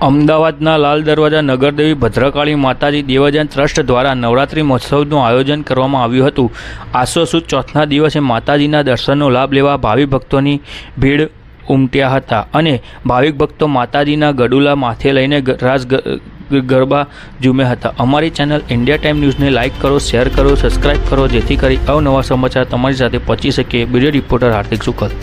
અમદાવાદના લાલ દરવાજા નગરદેવી ભદ્રકાળી માતાજી દેવજન ટ્રસ્ટ દ્વારા નવરાત્રિ મહોત્સવનું આયોજન કરવામાં આવ્યું હતું। આસો સુદ ચોથના દિવસે માતાજીના દર્શનનો લાભ લેવા ભાવિક ભક્તોની ભીડ ઉમટ્યા હતા અને ભાવિક ભક્તો માતાજીના ગડુલા માથે લઈને રાસ ગરબા ઝૂમ્યા હતા। અમારી ચેનલ ઇન્ડિયા ટાઈમ ન્યૂઝને લાઇક કરો, શેર કરો, સબસ્ક્રાઇબ કરો, જેથી કરી અવનવા સમાચાર તમારી સાથે પહોંચી શકે। બ્યુરો રિપોર્ટર હાર્દિક શુક્લ।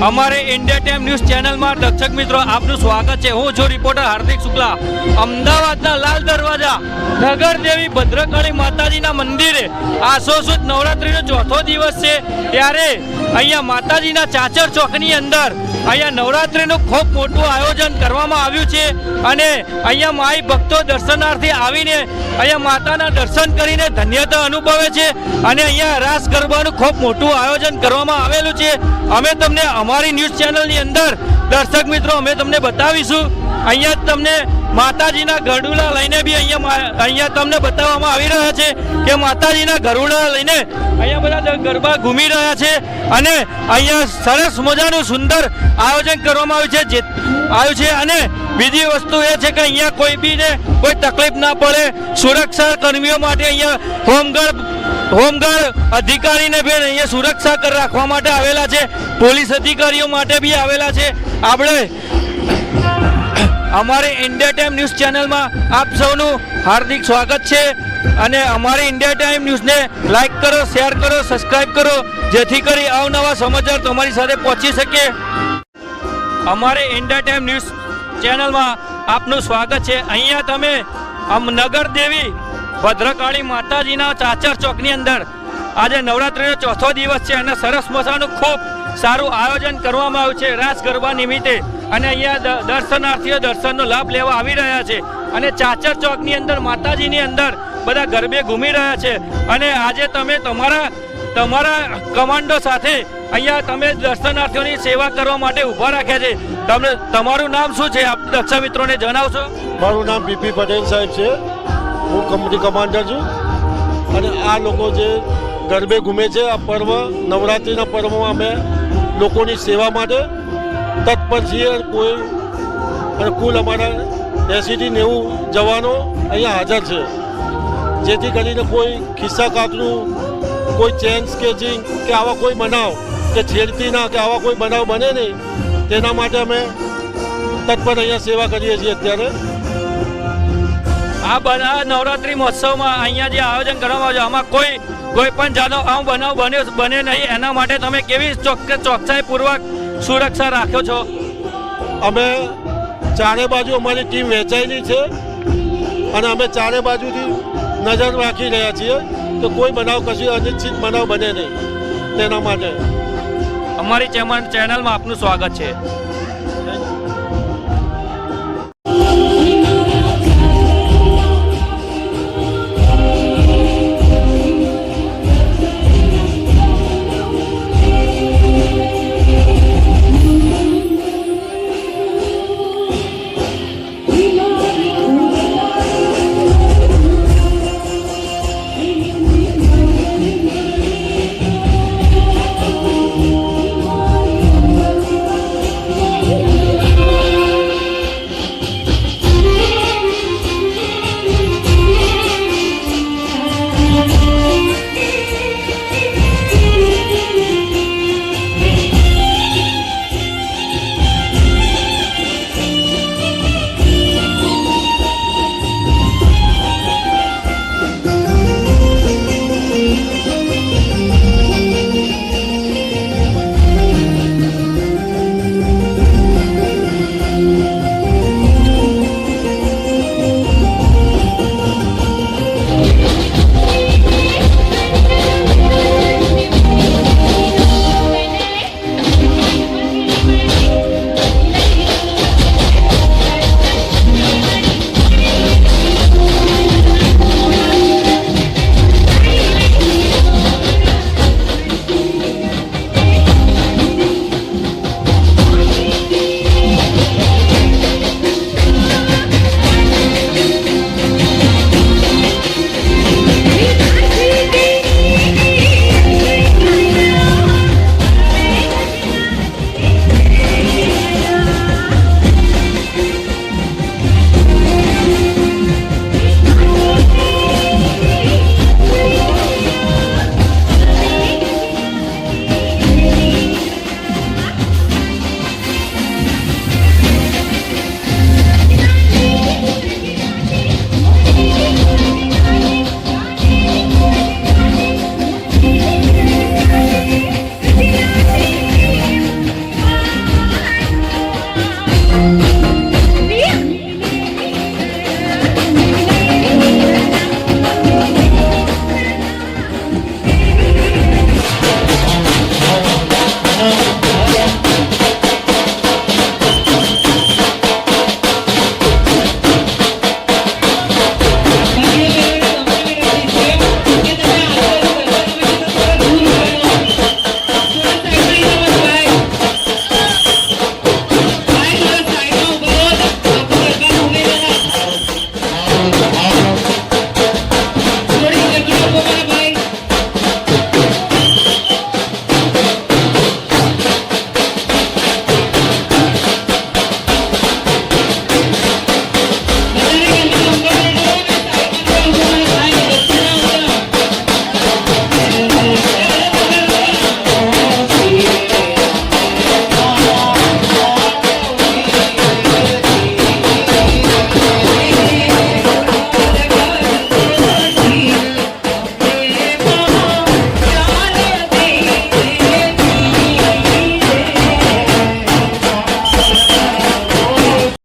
અમારે ઇન્ડિયા ટાઈમ ન્યૂઝ ચેનલમાં દર્શક મિત્રો આપનું સ્વાગત છે। હું છું રિપોર્ટર હાર્દિક શુક્લા। અમદાવાદના લાલ દરવાજા નગરદેવી ભદ્રકાળી માતાજીના મંદિરે આસો સુદ નવરાત્રિનો ચોથો દિવસ છે, ત્યારે અહીંયા માતાજીના ચાચર ચોકની અંદર અહીંયા નવરાત્રિનું ખૂબ મોટું આયોજન કરવામાં આવ્યું છે અને અહીંયા માઈ ભક્તો દર્શનાર્થી આવીને અહીંયા માતાના દર્શન કરીને ધન્યતા અનુભવે છે અને અહીંયા રાસ ગરબાનું ખૂબ મોટું આયોજન કરવામાં આવેલું છે। અમે તમને અમારી ન્યૂઝ ચેનલની અંદર દર્શક મિત્રો અમે તમને બતાવીશું। અહીંયા તમને માતાજીના ગરુડા લઈને બી અહીંયા તમને બતાવવામાં આવી રહ્યા છે કે માતાજીના ગરુડા લઈને અહીંયા બધા ગરબા ઘૂમી રહ્યા છે અને અહીંયા સરસ મજાનું સુંદર આયોજન કરવામાં આવ્યું છે અને બીજી વસ્તુ એ છે કે અહીંયા કોઈ બીને કોઈ તકલીફ ના પડે, સુરક્ષા કર્મીઓ માટે અહીંયા હોમગાર્ડ અધિકારીને બી અહીંયા સુરક્ષા રાખવા માટે આવેલા છે, પોલીસ અધિકારીઓ માટે બી આવેલા છે। આપણે અમારી ઇન્ડિયા ટાઈમ ન્યૂઝ ચેનલમાં આપ સૌનું હાર્દિક સ્વાગત છે અને અમારી ઇન્ડિયા ટાઈમ ન્યૂઝને લાઇક કરો, શેર કરો, સબસ્ક્રાઇબ કરો, જેથી કરી અવનવા સમાચાર તમારી સાથે પહોંચી શકે। અમારી ઇન્ડિયા ટાઈમ ન્યૂઝ ચેનલમાં આપનું સ્વાગત છે। અહીંયા તમે નગરદેવી ભદ્રકાળી માતાજીના ચાચર ચોકની અંદર આજે નવરાત્રિનો ચોથો દિવસ છે અને સરસ મજાનું ખૂબ સારું આયોજન કરવામાં આવ્યું છે રાસ ગરબા નિમિત્તે અને અહીંયા દર્શનાર્થીઓ દર્શનનો લાભ લેવા આવી રહ્યા છે અને ચાચર ચોકની અંદર માતાજીની અંદર બધા ગરબે ઘૂમી રહ્યા છે અને આજે તમે તમારા કમાન્ડો સાથે અહીંયા તમે દર્શનાર્થીઓની સેવા કરવા માટે ઊભા રાખ્યા છે। તમારું નામ શું છે? આપ દર્શક મિત્રોને જણાવશો? મારું નામ પીપી પટેલ સાહેબ છે, હું કંપની કમાન્ડર છું અને આ લોકો જે ગરબે ઘૂમે છે આ પર્વ નવરાત્રિના પર્વમાં અમે લોકોની સેવા માટે તત્પર છીએ। અને કુલ અમારા 80 થી 90 જવાનો અહીંયા હાજર છે, જેથી કરીને કોઈ ખિસ્સા કાતરું, કોઈ ચેન સ્કેચિંગ કે આવા કોઈ બનાવ કે છેડતીના કે આવા કોઈ બનાવ બને નહીં તેના માટે અમે તત્પર અહીંયા સેવા કરીએ છીએ। અત્યારે આ નવરાત્રિ મહોત્સવમાં અહીંયા જે આયોજન કરવામાં આવ્યું આમાં કોઈ પણ જાતનો આવો બનાવ બને નહીં, એના માટે તમે કેવી ચોકસાઈપૂર્વક સુરક્ષા રાખો છો? અમે ચારે બાજુ અમારી ટીમ વહેંચાયેલી છે અને અમે ચારે બાજુથી નજર રાખી રહ્યા છીએ કે કોઈ બનાવ કશું અનિશ્ચિત બનાવ બને નહીં તેના માટે। અમારી ચેનલમાં આપનું સ્વાગત છે।